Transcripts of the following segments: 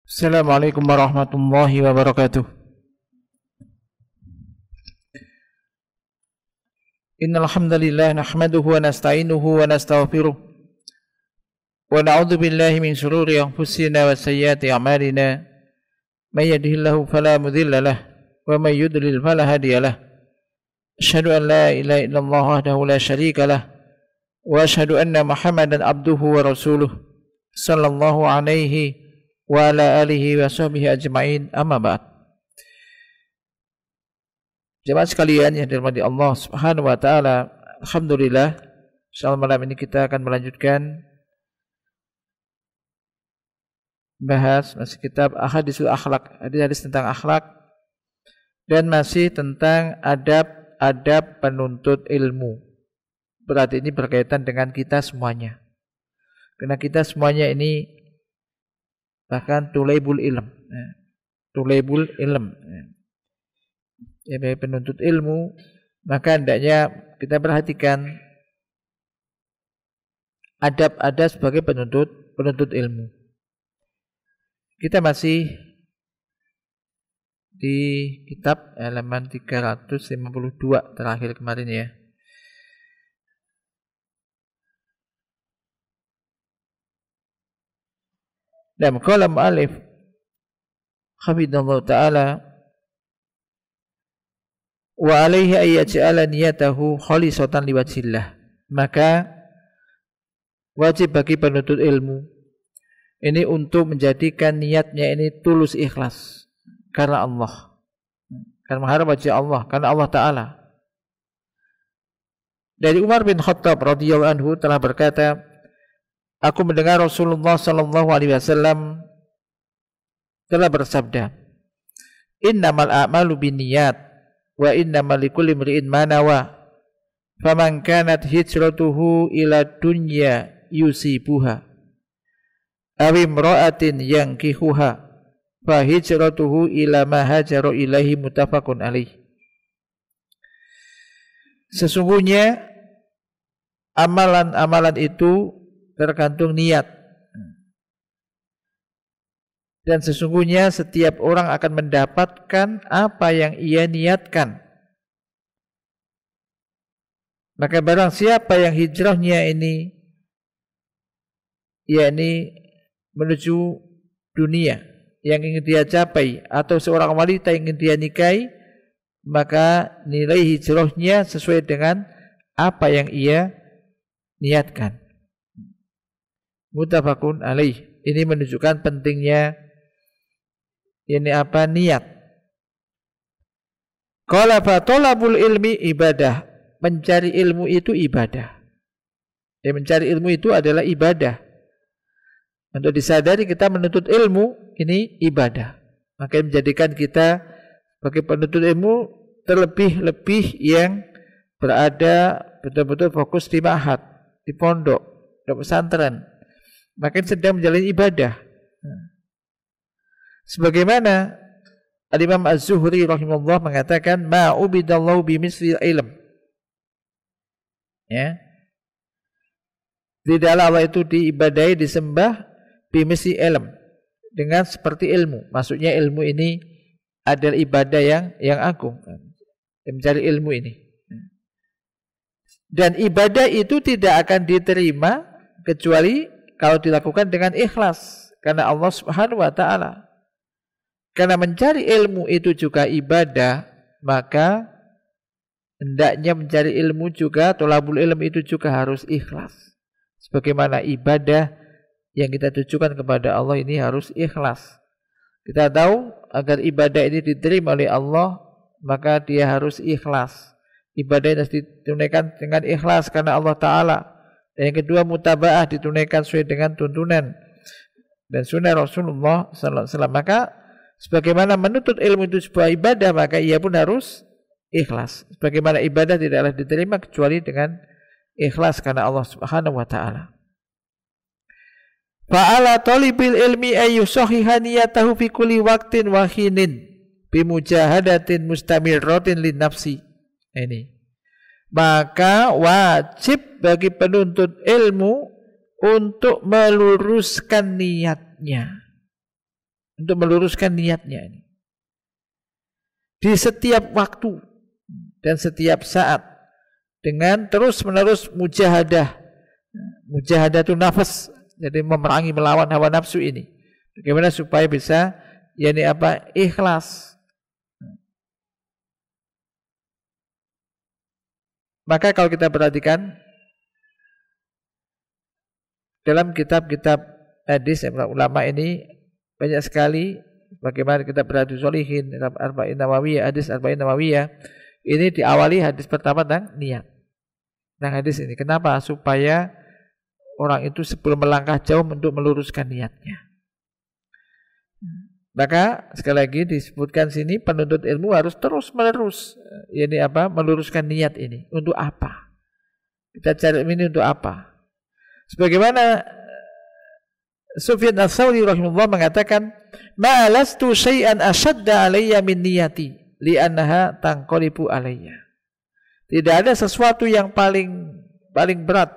Assalamualaikum warahmatullahi wabarakatuh. Innal hamdalillah nahmaduhu wa nasta'inuhu wa nastaghfiruh wa na'udzu billahi min shururi anfusina wa sayyiati a'malina. May yahdihillahu fala mudilla lahu wa may yudlil fala hadiya lahu. Asyhadu an la ilaha illallah wahdahu la syarika lahu wa asyhadu anna Muhammadan abduhu wa rasuluh sallallahu alaihi wa ala alihi wa sahbihi ajma'in, amma ba'd. Jemaah sekalian yang dirahmati Allah Subhanahu wa taala, alhamdulillah, insyaallah malam ini kita akan melanjutkan bahas masih kitab Ahaditsul Akhlaq, hadis-hadis tentang akhlak, dan masih tentang adab-adab penuntut ilmu. Berarti ini berkaitan dengan kita semuanya. Karena kita semuanya ini bahkan tulaibul ilm, tulaibul ilm, ya, penuntut ilmu, maka hendaknya kita perhatikan adab-adab sebagai penuntut ilmu. Kita masih di kitab halaman 352 terakhir kemarin ya. Dan qala mu'allif hafidhahullah ta'ala wa alaihi ayyaj'ala niyatahu khalisatan liwajhillah. Maka wajib bagi penuntut ilmu ini untuk menjadikan niatnya ini tulus ikhlas karena Allah, karena mengharap wajah Allah, karena Allah Ta'ala. Dari Umar bin Khattab radhiyallahu anhu telah berkata, aku mendengar Rasulullah sallallahu alaihi wasallam telah bersabda, innamal a'malu binniyat wa innamal likulli imri'in ma nawa. Faman kanat hijratuhu ila dunya yusibuha aw imra'atin yankihuha fa hijratuhu ila ma hajara ilaihi, muttafaqun alaih. Sesungguhnya amalan-amalan itu tergantung niat, dan sesungguhnya setiap orang akan mendapatkan apa yang ia niatkan. Maka barang siapa yang hijrahnya ini yakni menuju dunia yang ingin dia capai, atau seorang wanita yang ingin dia nikahi, maka nilai hijrahnya sesuai dengan apa yang ia niatkan. Muttafaqun alaih. Ini menunjukkan pentingnya ini apa, niat. Qala fa talabul ilmi ibadah. Mencari ilmu itu ibadah. Mencari ilmu itu adalah ibadah. Untuk disadari kita menuntut ilmu ini ibadah. Maka menjadikan kita sebagai penuntut ilmu terlebih-lebih yang berada betul-betul fokus di ma'had, di pondok, di pesantren, maka sedang menjalani ibadah. Sebagaimana Al-Imam Az-Zuhri rahimahullah mengatakan, ma'ubidallahu bimisli ilm. Ya. Tidaklah Allah itu diibadahi, disembah bimisli ilm, dengan seperti ilmu. Maksudnya ilmu ini adalah ibadah yang agung, mencari ilmu ini. Dan ibadah itu tidak akan diterima kecuali kalau dilakukan dengan ikhlas karena Allah Subhanahu wa taala. Karena mencari ilmu itu juga ibadah, maka hendaknya mencari ilmu juga, thalabul ilm itu juga harus ikhlas. Sebagaimana ibadah yang kita tujukan kepada Allah ini harus ikhlas. Kita tahu agar ibadah ini diterima oleh Allah, maka dia harus ikhlas. Ibadah harus ditunaikan dengan ikhlas karena Allah Ta'ala. Dan yang kedua, mutaba'ah, ditunaikan sesuai dengan tuntunan dan sunnah Rasulullah sallallahu alaihi wasallam. Maka sebagaimana menuntut ilmu itu sebuah ibadah, maka ia pun harus ikhlas. Sebagaimana ibadah tidaklah diterima kecuali dengan ikhlas karena Allah Subhanahu wa taala. Fa'ala talibil ilmi ayyusahiha niyatahu fi kulli waqtin wa hinin bimujahadatin mustamirratin lin nafsi. Ini. Maka wajib bagi penuntut ilmu untuk meluruskan niatnya. untuk meluruskan niatnya ini. Di setiap waktu dan setiap saat dengan terus-menerus mujahadah. Mujahadah itu nafas, jadi memerangi melawan hawa nafsu ini. Bagaimana supaya bisa ikhlas. Maka kalau kita perhatikan dalam kitab-kitab hadis ulama ini banyak sekali bagaimana kita berhadis sholihin, arba'in nawawiyah, hadis arba'in nawawiyah ini diawali hadis pertama tentang niat. Tentang hadis ini kenapa? Supaya orang itu sebelum melangkah jauh untuk meluruskan niatnya. Maka sekali lagi disebutkan sini penuntut ilmu harus terus menerus meluruskan niat ini. Untuk apa? Kita cari ini untuk apa? Sebagaimana Sufyan Ats-Tsauri rahimahullah mengatakan, "Ma lastu syai'an ashadda alayya min niyati li'annaha tanqalibu alayya." Tidak ada sesuatu yang paling berat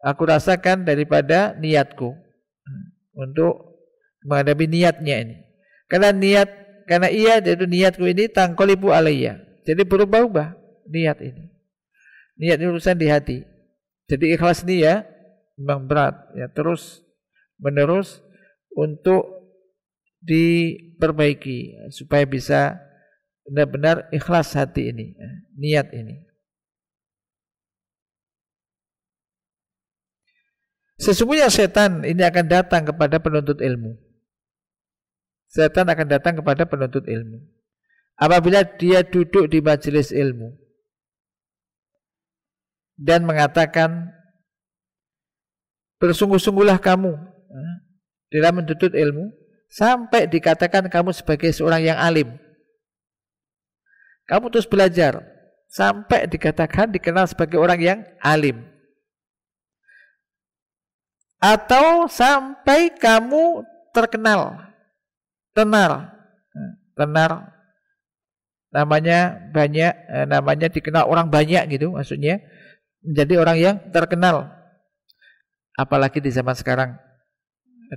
aku rasakan daripada niatku untuk menghadapi niatnya ini. Karena niatku ini tangqalibu alayya. Jadi berubah-ubah niat ini. Niat ini urusan di hati. Jadi ikhlas ini memang berat terus menerus untuk diperbaiki supaya bisa benar-benar ikhlas hati ini, niat ini. Sesungguhnya setan ini akan datang kepada penuntut ilmu. Setan akan datang kepada penuntut ilmu apabila dia duduk di majelis ilmu dan mengatakan, bersungguh-sungguhlah kamu dalam menuntut ilmu sampai dikatakan kamu sebagai seorang yang alim. Kamu terus belajar sampai dikenal sebagai orang yang alim. Atau sampai kamu terkenal, tenar, namanya banyak, namanya dikenal orang banyak gitu, maksudnya menjadi orang yang terkenal. Apalagi di zaman sekarang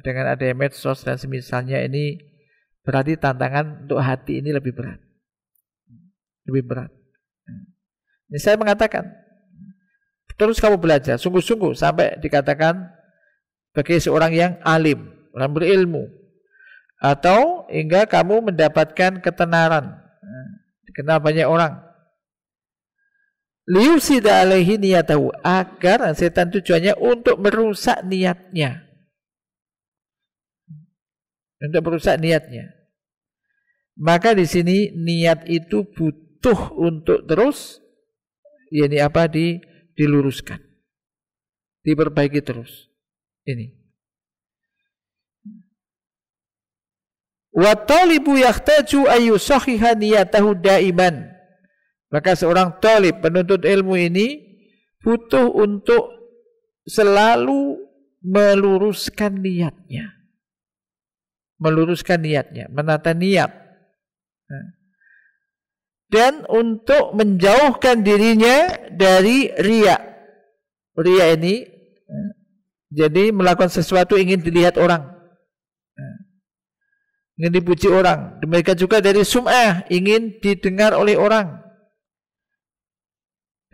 dengan adanya medsos dan semisalnya ini, berarti tantangan untuk hati ini lebih berat. Ini saya mengatakan, terus kamu belajar sungguh-sungguh sampai dikatakan sebagai seorang yang alim, orang berilmu, atau hingga kamu mendapatkan ketenaran, dikenal banyak orang. Liyufsida alaihi niyatahu, agar setan tujuannya untuk merusak niatnya. Untuk merusak niatnya. Maka di sini niat itu butuh untuk terus diluruskan. Diperbaiki terus. Ini. Wa talibu yahtaju ayyusahiha niyatahu daiman. Maka seorang talib, penuntut ilmu ini butuh untuk selalu meluruskan niatnya. Meluruskan niatnya, menata niat. Dan untuk menjauhkan dirinya dari riya. Riya ini jadi melakukan sesuatu ingin dilihat orang. Ingin dipuji orang. Demikian juga dari sum'ah, ingin didengar oleh orang.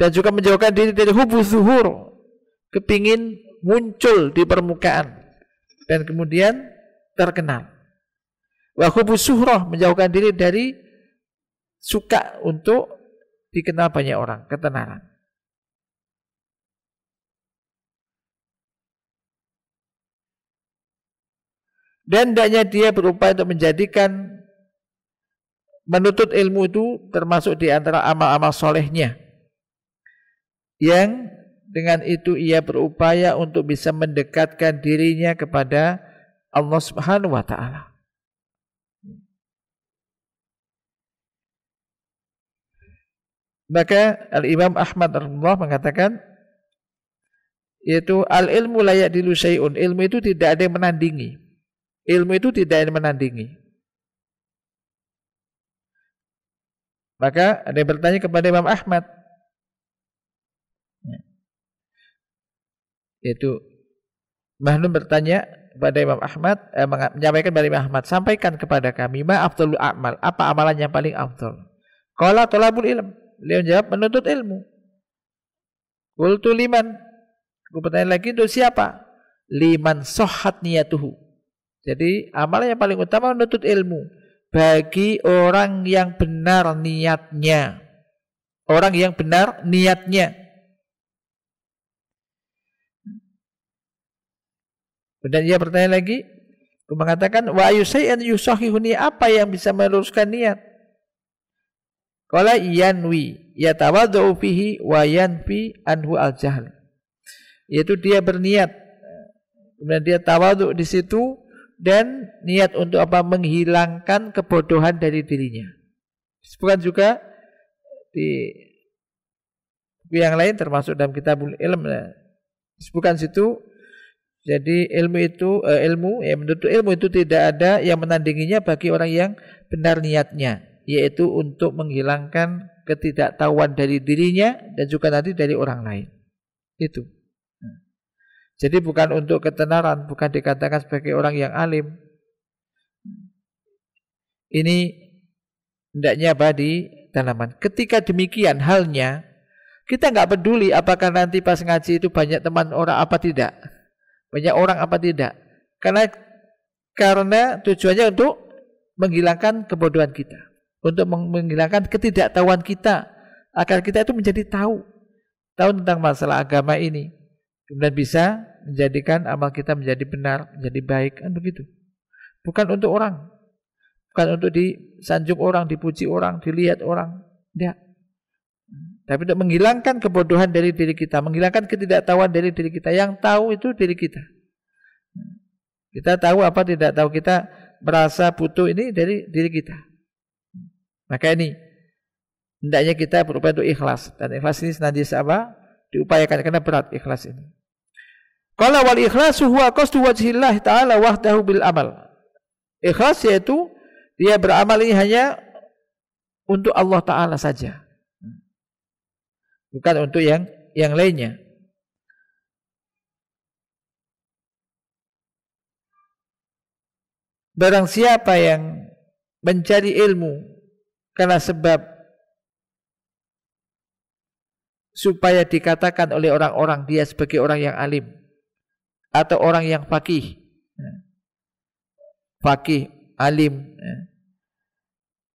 Dan juga menjauhkan diri dari hubuz zuhur, kepingin muncul di permukaan dan kemudian terkenal. Wa hubuz suhrah, menjauhkan diri dari suka untuk dikenal banyak orang, ketenaran. Dan hendaknya dia berupaya untuk menjadikan menuntut ilmu itu termasuk di antara amal-amal solehnya, yang dengan itu ia berupaya untuk bisa mendekatkan dirinya kepada Allah Subhanahu wa ta'ala. Maka Al-Imam Ahmad rahimahullah mengatakan, yaitu al-ilmu la ya'dilu syai'un, ilmu itu tidak ada yang menandingi. Ilmu itu tidak ada yang menandingi. Maka ada yang bertanya kepada Imam Ahmad, yaitu Mahnun bertanya, kepada Imam Ahmad, menyampaikan kepada Imam Ahmad, sampaikan kepada kami ma afdhalul a'mal, apa amalan yang paling afdal. Qala talabul ilm, beliau jawab menuntut ilmu. Qultu liman, aku bertanya lagi, untuk siapa? Liman sahhat niyatuhu. Jadi amalan yang paling utama menuntut ilmu bagi orang yang benar niatnya. Orang yang benar niatnya. Dan ia bertanya lagi, mengatakan wa ayusai'an yusahihuni, apa yang bisa meluruskan niat? Qala yanwi yatawaddu fihi wa yanfi anhu al-jahl. Yaitu dia berniat, kemudian dia tawadhu di situ dan niat untuk apa? Menghilangkan kebodohan dari dirinya. Bukan juga di yang lain termasuk dalam kitabul ilm. Bukan situ. Jadi ilmu menuntut ilmu itu tidak ada yang menandinginya bagi orang yang benar niatnya, yaitu untuk menghilangkan ketidaktahuan dari dirinya dan juga nanti dari orang lain. Itu. Jadi bukan untuk ketenaran, bukan dikatakan sebagai orang yang alim. Ini hendaknya di dalaman. Ketika demikian halnya, kita nggak peduli apakah nanti pas ngaji itu banyak teman orang apa tidak. Banyak orang apa tidak? Karena tujuannya untuk menghilangkan kebodohan kita, untuk menghilangkan ketidaktahuan kita, agar kita itu menjadi tahu tentang masalah agama ini, kemudian bisa menjadikan amal kita menjadi benar, menjadi baik, kan begitu. Bukan untuk orang, bukan untuk disanjung orang, dipuji orang, dilihat orang, tidak. Tapi untuk menghilangkan kebodohan dari diri kita, menghilangkan ketidaktahuan dari diri kita. Yang tahu itu diri kita. Kita tahu apa tidak tahu, kita merasa butuh ini dari diri kita. Maka ini hendaknya kita berupaya untuk ikhlas. Dan ikhlas ini senantiasa apa? Diupayakan, karena berat ikhlas ini. Qala wal ikhlasu huwa qasdu wajhillah ta'ala wahdahu bil amal. Ikhlas yaitu dia beramal ini hanya untuk Allah Ta'ala saja, bukan untuk yang lainnya. Barang siapa yang mencari ilmu karena sebab supaya dikatakan oleh orang-orang dia sebagai orang yang alim atau orang yang faqih, alim,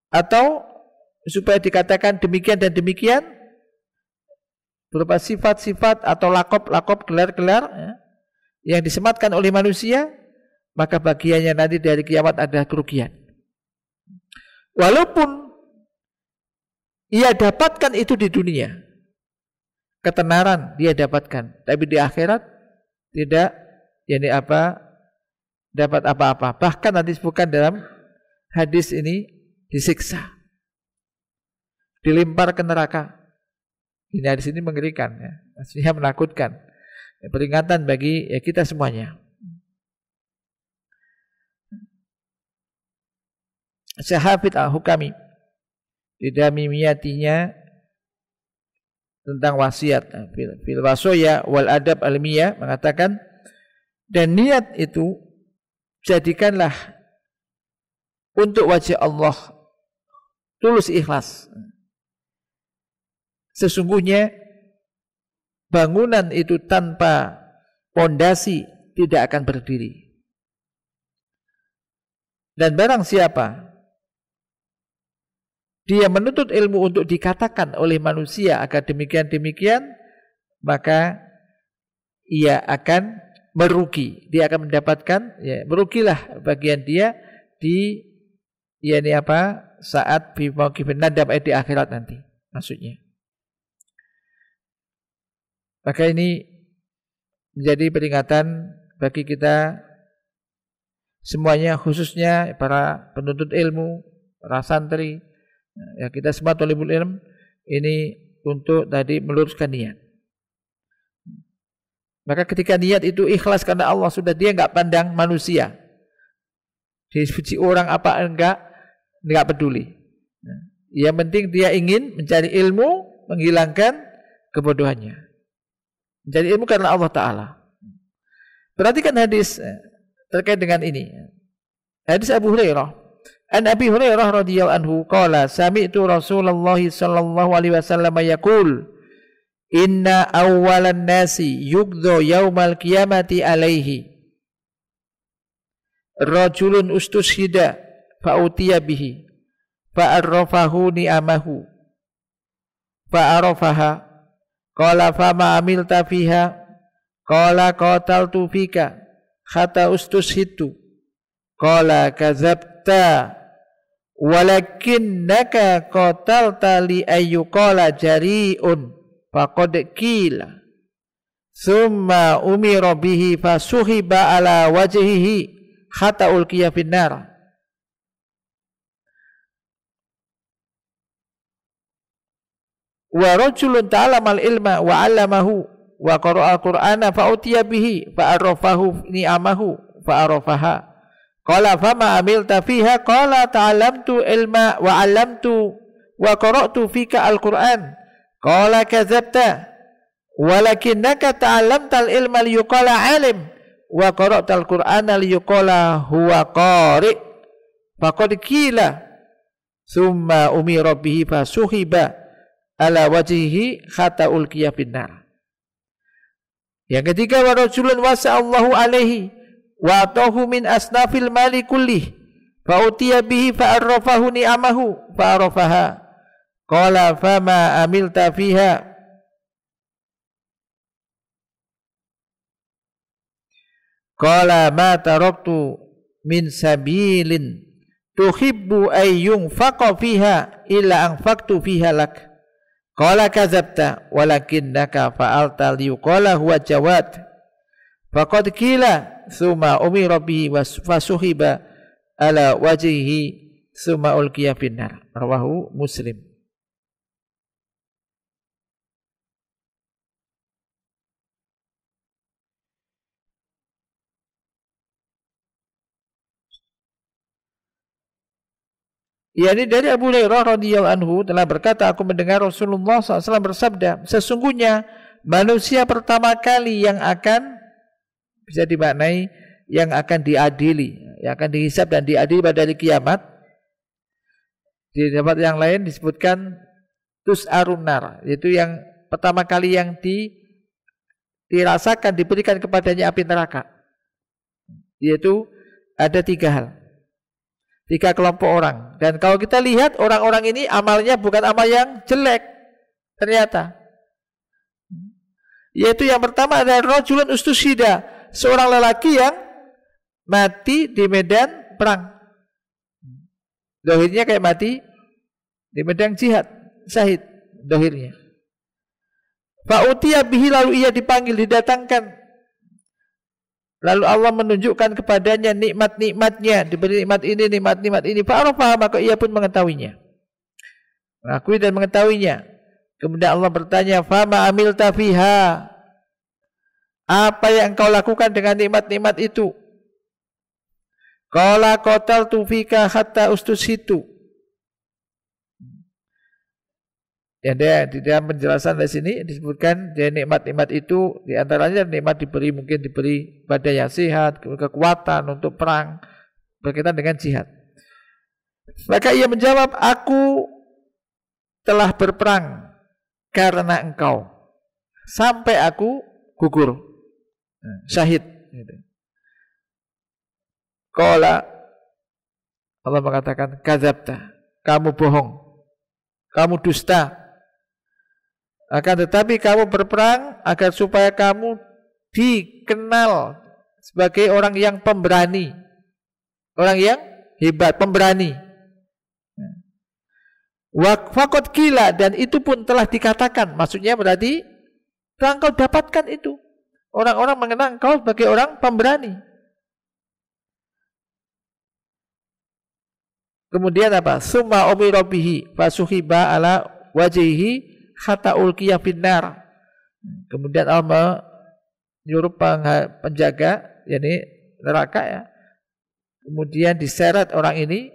atau supaya dikatakan demikian dan demikian, berupa sifat-sifat atau lakop-lakop, gelar-gelar yang disematkan oleh manusia, maka bagiannya nanti dari kiamat ada kerugian. Walaupun ia dapatkan itu di dunia, ketenaran dia dapatkan, tapi di akhirat tidak dapat apa-apa. Bahkan nanti disebutkan dalam hadis ini disiksa, dilempar ke neraka. Ini hadis ini mengerikan, ya. Maksudnya menakutkan, ya, peringatan bagi kita semuanya. Syahafid al-Hukami di damimiyatinya tentang wasiat fil wasoya wal adab almiyah mengatakan, dan niat itu jadikanlah untuk wajah Allah, tulus ikhlas. Sesungguhnya bangunan itu tanpa pondasi tidak akan berdiri. Dan barang siapa dia menuntut ilmu untuk dikatakan oleh manusia agar demikian-demikian, maka ia akan merugi. Dia akan mendapatkan, ya, merugilah bagian dia di saat bimauqifin nadam, di akhirat nanti maksudnya. Maka ini menjadi peringatan bagi kita semuanya, khususnya para penuntut ilmu, para santri, ya, kita semua thalibul ilm ini untuk tadi meluruskan niat. Maka ketika niat itu ikhlas karena Allah, sudah dia enggak pandang manusia, dipuji orang apa enggak peduli. Yang penting dia ingin mencari ilmu, menghilangkan kebodohannya. Mencari ilmu karena Allah Ta'ala. Perhatikan hadis terkait dengan ini. Hadis Abu Hurairah. An Abi Hurairah radhiyallahu anhu qala sami'tu Rasulullah sallallahu alaihi wasallam yaqul inna awwalan nasi yugdha yaumal qiyamati alaihi rajulun ustushida fa'utiya bihi fa'arrafahu ni'amahu fa'arafaha qala fama amilta fiha qala qataltu fika hatta ustushidtu qala kadzabta walakinnaka qatalta li ayyuqala jari'un faqad qila summa umira bihi fasuhiba ala wajhihi hatta ulqiya finnar. Wa rajulun ta'allama al-ilma wa 'allamahu wa qara'a al-Qur'ana fa utiya bihi fa arafahu ni'amahu fa arafaha. Qala fama amilta fiha qala ta'allamtu ilma wa 'allamtu wa qara'tu fika al-Qur'an. Qala kadzabta walakinnaka ta'allamta al-ilma liyuqala 'alim wa qara'ta al-Qur'ana liyuqala huwa qari'. Faqad qila summa umira bihi fasuhiba ala wajhihi hatta ulqiya finnar. Yang ketiga wa rajulun wasa'allahu alaihi wa atahu min asnafil mali kullih fa utiya bihi fa arrafahu ni'amahu fa arafaha qala fama amilta fiha qala ma taraktu min sabilin tuhibbu ay yunfaqa fiha illa anfaqtu fiha lak. Qala kadzabta walakinnaka fa'alta liyuqala huwa jawad. Faqad qila summa umira bihi fasuhiba ala wajhihi summa ulqiya finnar. Rawahu Muslim. yakni dari Abu Hurairah radhiyallahu anhu telah berkata, aku mendengar Rasulullah SAW bersabda, sesungguhnya manusia pertama kali yang akan bisa dimaknai yang akan diadili, yang akan dihisab dan diadili pada hari kiamat. Di tempat yang lain disebutkan tus'arun nar, yaitu yang pertama kali yang dirasakan, diberikan kepadanya api neraka. Yaitu ada 3 hal. 3 kelompok orang. Dan kalau kita lihat orang-orang ini amalnya bukan amal yang jelek ternyata. Yaitu yang pertama adalah rajulun ustushida, seorang lelaki yang mati di medan perang. Dohirnya kayak mati di medan jihad, syahid dohirnya. Fa'utiya bihi, lalu ia dipanggil, didatangkan. Lalu Allah menunjukkan kepadanya nikmat-nikmatnya, diberi nikmat ini, fa'arafah, maka ia pun mengetahuinya. Mengakui dan mengetahuinya. Kemudian Allah bertanya, fama amilta fiha, apa yang engkau lakukan dengan nikmat-nikmat itu? Qala qataltu fika hatta ustushitu. Ya, di dalam penjelasan di sini disebutkan dia nikmat-nikmat itu diantaranya nikmat mungkin diberi badan yang sehat, kekuatan untuk perang berkaitan dengan jihad. Maka ia menjawab, aku telah berperang karena engkau sampai aku gugur, syahid. Qala, Allah mengatakan, kadzabta, kamu bohong, kamu dusta. Akan tetapi kamu berperang agar supaya kamu dikenal sebagai orang yang pemberani, orang yang hebat, pemberani. Waqfaqad qila, dan itu pun telah dikatakan, maksudnya berarti telah engkau dapatkan itu. Orang-orang mengenal engkau sebagai orang pemberani. Kemudian apa? Summa umira bihi fasuhiba ala wajhihi hatta ulqiya finnar. Kemudian Allah menyuruh penjaga, yakni neraka ya. Kemudian diseret orang ini,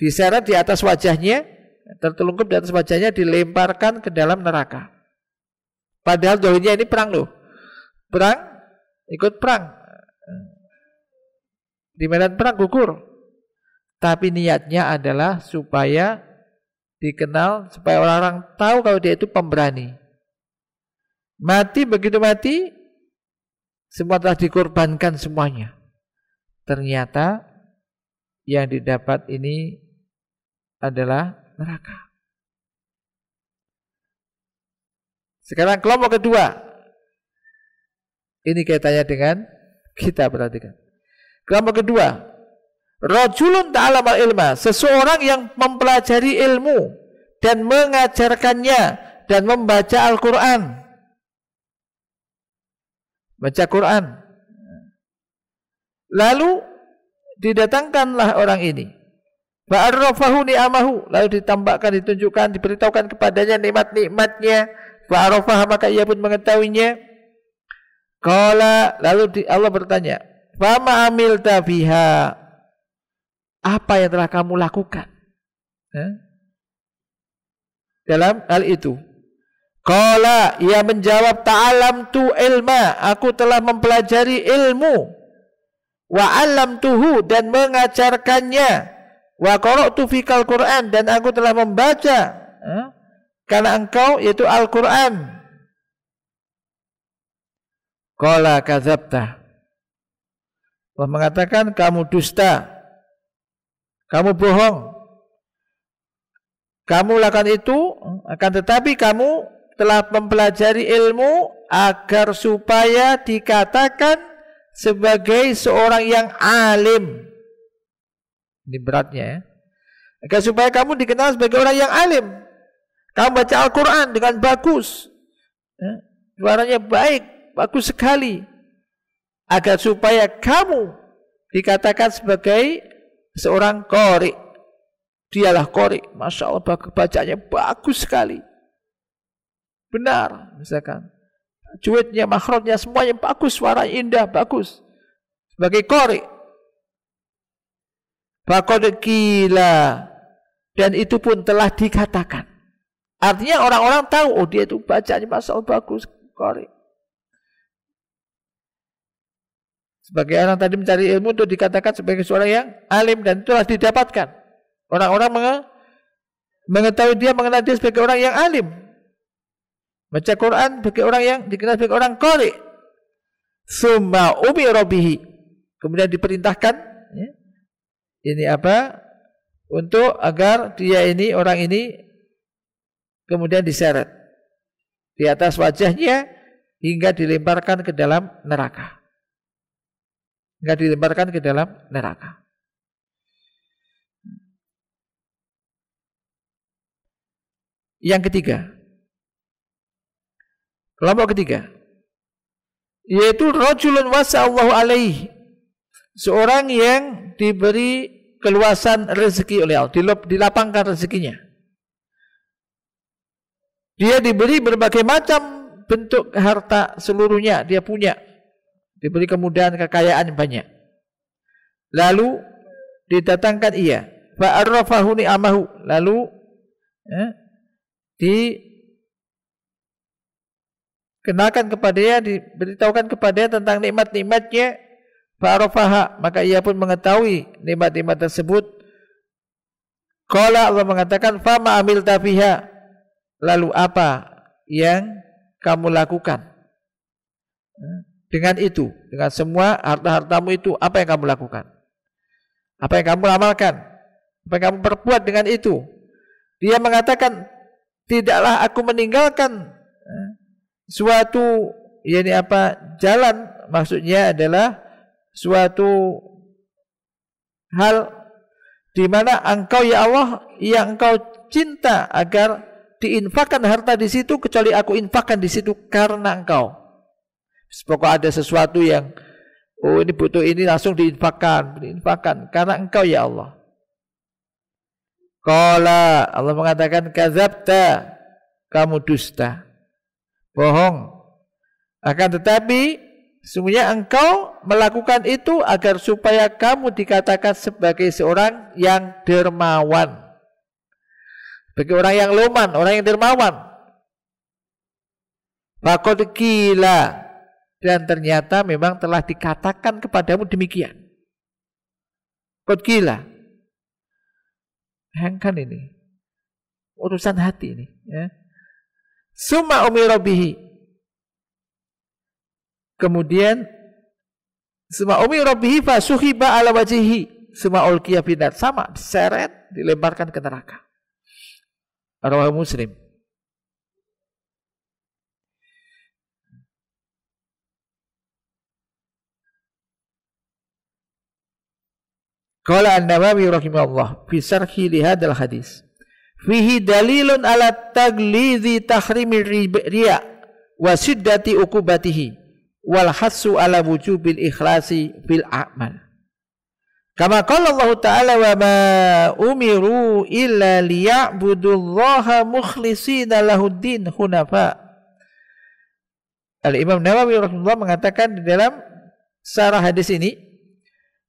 diseret di atas wajahnya, tertelungkup di atas wajahnya, dilemparkan ke dalam neraka. Padahal dohirnya ini perang loh. Perang, ikut perang. di medan perang gugur. Tapi niatnya adalah supaya dikenal, supaya orang-orang tahu kalau dia itu pemberani. Mati, begitu mati, semua telah dikorbankan semuanya. Ternyata yang didapat ini adalah neraka. Sekarang kelompok kedua. Ini kaitannya dengan kita, perhatikan. Kelompok kedua, rajulun ta'allama ilma, seseorang yang mempelajari ilmu dan mengajarkannya dan membaca Al-Qur'an. Baca Quran. Lalu didatangkanlah orang ini. Fa'arrafahu ni'amahu, lalu ditambahkan, ditunjukkan, diberitahukan kepadanya nikmat-nikmatnya. Fa'arrafaha, maka ia pun mengetahuinya. Qala, lalu Allah bertanya, fama amilta fiha, apa yang telah kamu lakukan dalam hal itu? Qala, ia menjawab, ta'alamtu ilma, aku telah mempelajari ilmu, wa 'allamtuhu, dan mengajarkannya, wa qara'tu fikal Qur'an, dan aku telah membaca karena engkau, yaitu Al-Qur'an. Qala kadzabta, Allah mengatakan kamu dusta, kamu bohong, kamu lakukan itu, akan tetapi kamu telah mempelajari ilmu agar supaya dikatakan sebagai seorang yang alim. Ini beratnya ya. Agar supaya kamu dikenal sebagai orang yang alim. Kamu baca Al-Quran dengan bagus, suaranya baik, bagus sekali. Agar supaya kamu dikatakan sebagai seorang qari. Dialah qari, Masya Allah, bacanya bagus sekali. Benar, misalkan cuitnya, makhrajnya, semuanya bagus, suara indah, bagus. Sebagai qari. Faqad qila, dan itu pun telah dikatakan. Artinya orang-orang tahu, oh dia itu bacanya Masya Allah bagus, qari. Sebagai orang tadi mencari ilmu untuk dikatakan sebagai seorang yang alim, dan itulah didapatkan. Orang-orang mengetahui dia, mengenal dia sebagai orang yang alim. Baca Quran sebagai orang yang dikenal sebagai orang qari. Summa umira bihi, kemudian diperintahkan ini apa? Untuk agar dia ini, orang ini kemudian diseret di atas wajahnya hingga dilemparkan ke dalam neraka. Hingga dilemparkan ke dalam neraka. Yang ketiga, kelompok ketiga, yaitu rajulun wasa'allahu alaihi, seorang yang diberi keluasan rezeki oleh Allah, dilapangkan rezekinya. Dia diberi berbagai macam bentuk harta seluruhnya, dia punya. Diberi kemudahan, kekayaan banyak. Lalu didatangkan ia, fa'arrafahu ni'amahu, lalu dikenalkan kepadanya, diberitahukan kepadanya tentang nikmat-nikmatnya. Fa'arafaha, maka ia pun mengetahui nikmat-nikmat tersebut. Qala, Allah mengatakan, fama amilta fiha, lalu apa yang kamu lakukan dengan itu, dengan semua harta-hartamu itu, apa yang kamu lakukan? Apa yang kamu amalkan? Apa yang kamu perbuat dengan itu? Dia mengatakan, tidaklah aku meninggalkan suatu jalan, maksudnya adalah suatu hal di mana engkau ya Allah, yang engkau cinta agar diinfakkan harta di situ, kecuali aku infakkan di situ karena engkau. Pokoknya ada sesuatu yang ini butuh, ini langsung diinfakkan karena engkau ya Allah. Qala, Allah mengatakan kadzabta, kamu dusta, bohong. Akan tetapi sesungguhnya engkau melakukan itu agar supaya kamu dikatakan sebagai seorang yang dermawan, sebagai orang yang loman, orang yang dermawan. Faqad qila, dan ternyata memang telah dikatakan kepadamu demikian. Kod gila. Hengkan ini. Urusan hati ini. Ya. Summa umira bihi. Kemudian summa umira bihi fasuhiba ala wajhihi. Summa ulqiya finar. Sama, diseret, dilemparkan ke neraka. Rawahu Muslim. Qala An-Nawawi rahimahullah fi syarhi li hadzal hadis. Fihi dalilun ala taglidhi tahrimi riya wa siddati uqubatihi wal hassu ala wujubil ikhlasi fil a'mal. Kama qala Allah Ta'ala wa ma umiru illa liya'budullaha mukhlishina lahuddin hunafa. Al-Imam Nawawi rahimahullah mengatakan di dalam syarah hadis ini,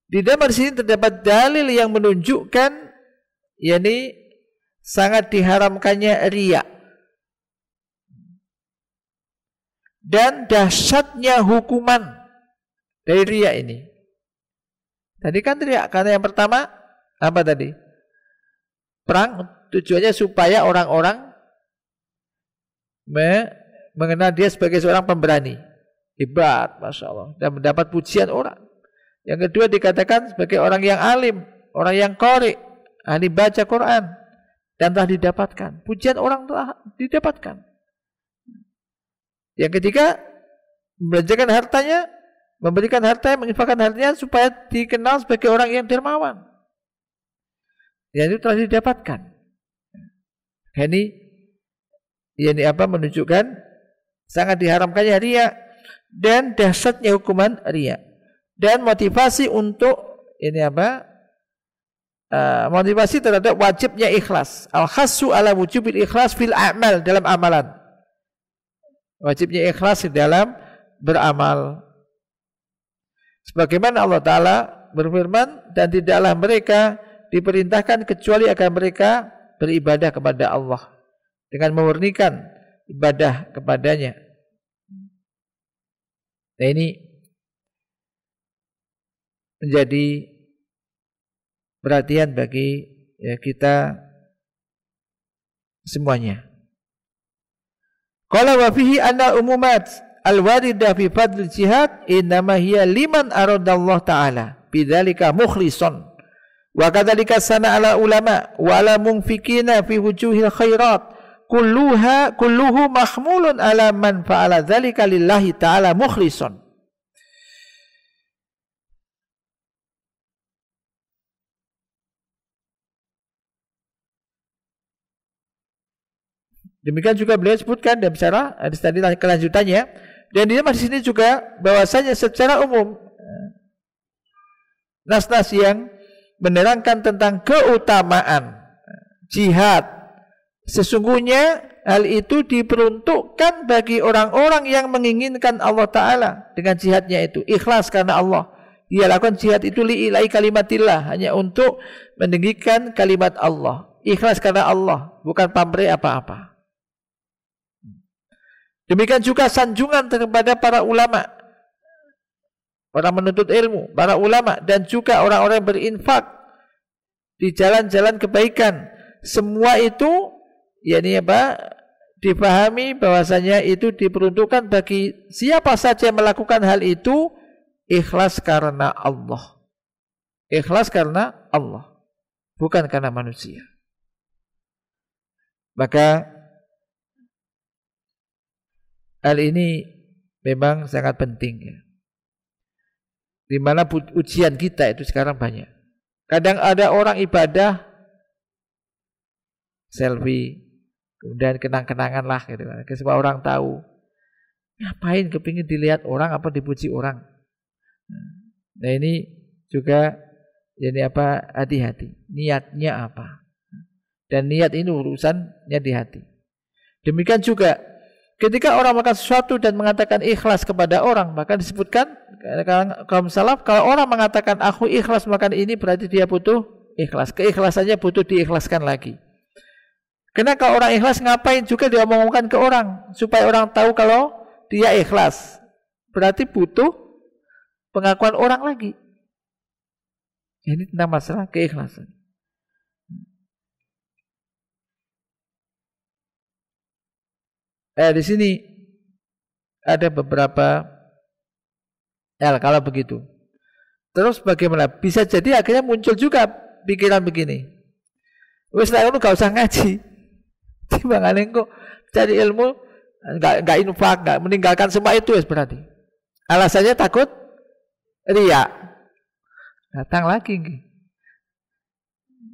di dalam sini terdapat dalil yang menunjukkan yakni sangat diharamkannya riya dan dahsyatnya hukuman dari riya ini. Tadi kan riya karena yang pertama apa tadi? Perang tujuannya supaya orang-orang mengenal dia sebagai seorang pemberani, hebat, masya Allah, dan mendapat pujian orang. Yang kedua dikatakan sebagai orang yang alim, orang yang qari, ahli baca Quran, dan telah didapatkan. Pujian orang telah didapatkan. Yang ketiga, membelanjakan hartanya, memberikan hartanya, menginfakkan hartanya supaya dikenal sebagai orang yang dermawan. Yang itu telah didapatkan. Ini apa menunjukkan sangat diharamkannya riya dan dahsyatnya hukuman riya. Dan motivasi untuk ini apa? Motivasi terhadap wajibnya ikhlas. Al-khassu ala wujubil ikhlas fil a'mal, dalam amalan. Wajibnya ikhlas di dalam beramal. Sebagaimana Allah Ta'ala berfirman, dan tidaklah mereka diperintahkan kecuali agar mereka beribadah kepada Allah dengan memurnikan ibadah kepadanya. Nah, ini menjadi perhatian bagi kita semuanya. Qala wa fihi anna umumat al-waridah fi fadl jihad innama hiya liman aradallahu ta'ala bidzalika mukhlishon wa kadzalika sana ala ulama wa ala munfikina fi wujuhil khairat kulluhu mahmulun ala man fa'ala dzalika lillahi ta'ala mukhlishon. Demikian juga beliau sebutkan dalam syarah hadis tadi kelanjutannya, dan dia masih sini juga bahwasanya secara umum nas-nas yang menerangkan tentang keutamaan jihad, sesungguhnya hal itu diperuntukkan bagi orang-orang yang menginginkan Allah Ta'ala dengan jihadnya itu, ikhlas karena Allah. Dia lakukan jihad itu li'ilai kalimatillah, hanya untuk meninggikan kalimat Allah, ikhlas karena Allah, bukan pamrih apa-apa. Demikian juga sanjungan kepada para ulama, orang menuntut ilmu, para ulama, dan juga orang-orang yang berinfak di jalan-jalan kebaikan. Semua itu dipahami bahwasanya itu diperuntukkan bagi siapa saja yang melakukan hal itu ikhlas karena Allah. Ikhlas karena Allah, bukan karena manusia. Maka hal ini memang sangat penting ya. Di mana ujian kita itu sekarang banyak. Kadang ada orang ibadah selfie, kemudian kenang-kenangan lah gitu. Semua orang tahu. Ngapain kepingin dilihat orang apa dipuji orang? Nah ini juga hati-hati. Niatnya apa? Dan niat ini urusannya di hati. Demikian juga ketika orang melakukan sesuatu dan mengatakan ikhlas kepada orang, maka disebutkan kaum salaf, kalau orang mengatakan aku ikhlas melakukan ini, berarti dia butuh ikhlas. Keikhlasannya butuh diikhlaskan lagi. Karena kalau orang ikhlas, ngapain juga dia omongkan ke orang supaya orang tahu kalau dia ikhlas? Berarti butuh pengakuan orang lagi. Ini tentang masalah keikhlasan. Di sini ada beberapa kalau begitu. Terus bagaimana? Bisa jadi akhirnya muncul juga pikiran begini. Wis lah lu gak usah ngaji. Timbangane kok cari ilmu enggak infak, enggak meninggalkan semua itu berarti. Alasannya takut riya. Datang lagi nggih.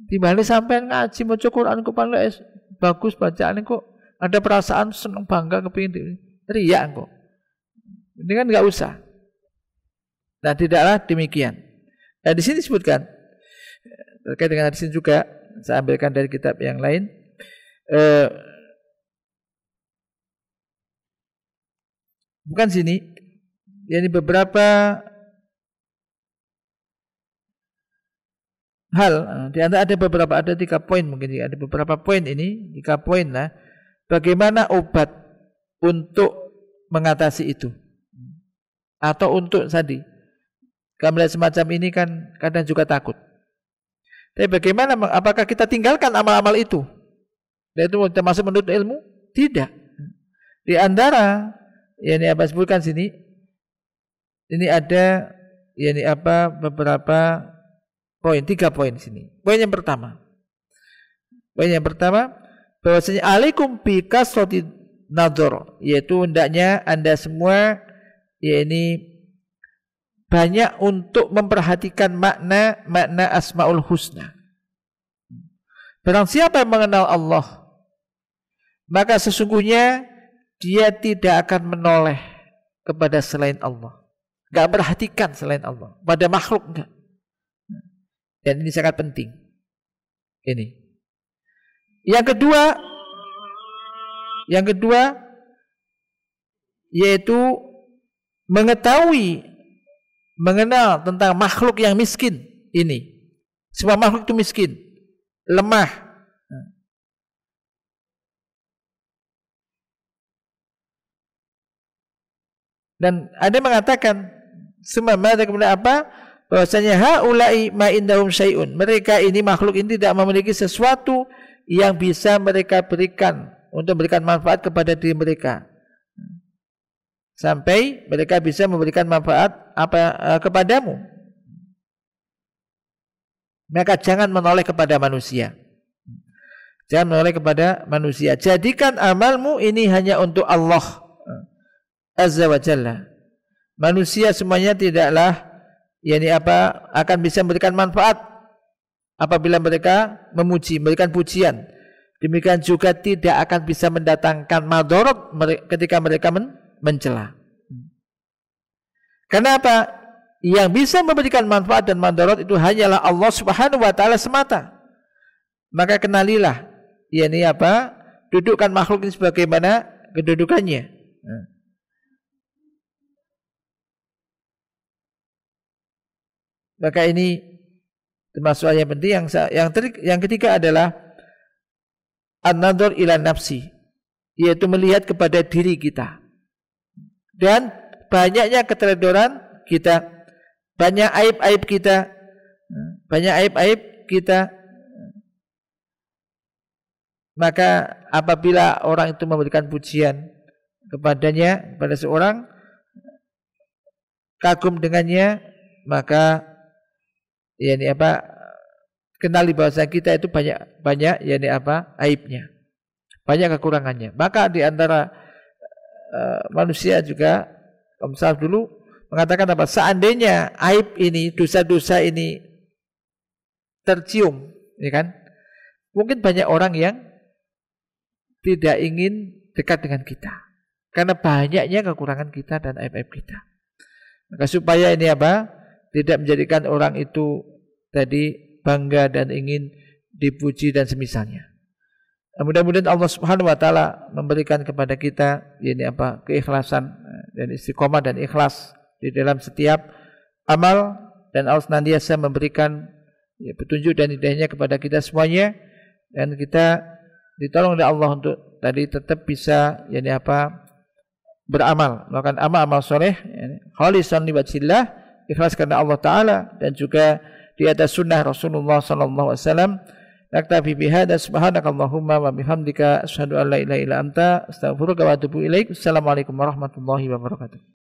Timbangane sampean ngaji maca Quran kok bagus bacaane kok ada perasaan senang bangga kepingin riya kok. Ini kan enggak usah. Nah, tidaklah demikian. Nah, di sini disebutkan terkait dengan hadis ini juga saya ambilkan dari kitab yang lain. Bukan sini. Yani beberapa hal. Di antara ada 3 poin mungkin. Ada beberapa poin ini, 3 poin lah. Bagaimana obat untuk mengatasi itu? Atau untuk tadi kalau melihat semacam ini kan kadang juga takut. Tapi bagaimana? Apakah kita tinggalkan amal-amal itu? Dan itu termasuk menuntut ilmu? Tidak. Di antara yang apa sebutkan sini, ini ada beberapa poin, 3 poin sini. Poin yang pertama, bahwasanya alaikum bi kasrati nadhar, yaitu hendaknya Anda semua banyak untuk memperhatikan makna Asmaul Husna. Barang siapa yang mengenal Allah, maka sesungguhnya dia tidak akan menoleh kepada selain Allah. Enggak perhatikan selain Allah, pada makhluk enggak. Dan ini sangat penting. Ini. Yang kedua yaitu mengenal tentang makhluk yang miskin ini. Semua makhluk itu miskin, lemah. Dan ada yang mengatakan semua mereka kemudian apa? Bahwasanya haula'i ma indahum syai'un. Mereka ini makhluk ini tidak memiliki sesuatu yang bisa mereka berikan untuk memberikan manfaat kepada diri mereka. Sampai mereka bisa memberikan manfaat kepadamu. Maka jangan menoleh kepada manusia. Jangan menoleh kepada manusia. Jadikan amalmu ini hanya untuk Allah Azza wa Jalla. Manusia semuanya tidaklah akan bisa memberikan manfaat apabila mereka memuji, memberikan pujian. Demikian juga tidak akan bisa mendatangkan madarat ketika mereka mencela. Karena apa? Yang bisa memberikan manfaat dan madarat itu hanyalah Allah Subhanahu wa taala semata. Maka kenalilah dudukkan makhluk ini sebagaimana kedudukannya. Maka ini termasuk yang penting. Yang ketiga adalah an-nadhar ila nafsi, yaitu melihat kepada diri kita. Dan banyaknya keteledoran kita, banyak aib-aib kita. Maka apabila orang itu memberikan pujian kepada seorang, kagum dengannya, maka kenali bahwa kita itu banyak aibnya, banyak kekurangannya. Maka di antara manusia juga Om Salaf dulu mengatakan apa? Seandainya aib ini, dosa-dosa ini tercium, mungkin banyak orang yang tidak ingin dekat dengan kita karena banyaknya kekurangan kita dan aib-aib kita. Maka supaya tidak menjadikan orang itu tadi bangga dan ingin dipuji dan semisalnya. Mudah-mudahan Allah Subhanahu wa taala memberikan kepada kita keikhlasan dan istiqomah dan ikhlas di dalam setiap amal, dan Allah senantiasa memberikan petunjuk dan hidayahnya kepada kita semuanya, dan kita ditolong oleh Allah untuk tadi tetap bisa beramal, melakukan amal-amal soleh khalisan liwajhillah, ikhlas karena Allah taala, dan juga di atas sunnah Rasulullah sallallahu alaihi wasallam. Naktafi bihadza, subhanakallahumma wa bihamdika, asyhadu an la ilaha illa anta, astaghfiruka wa atubu ilaik. Assalamualaikum warahmatullahi wabarakatuh.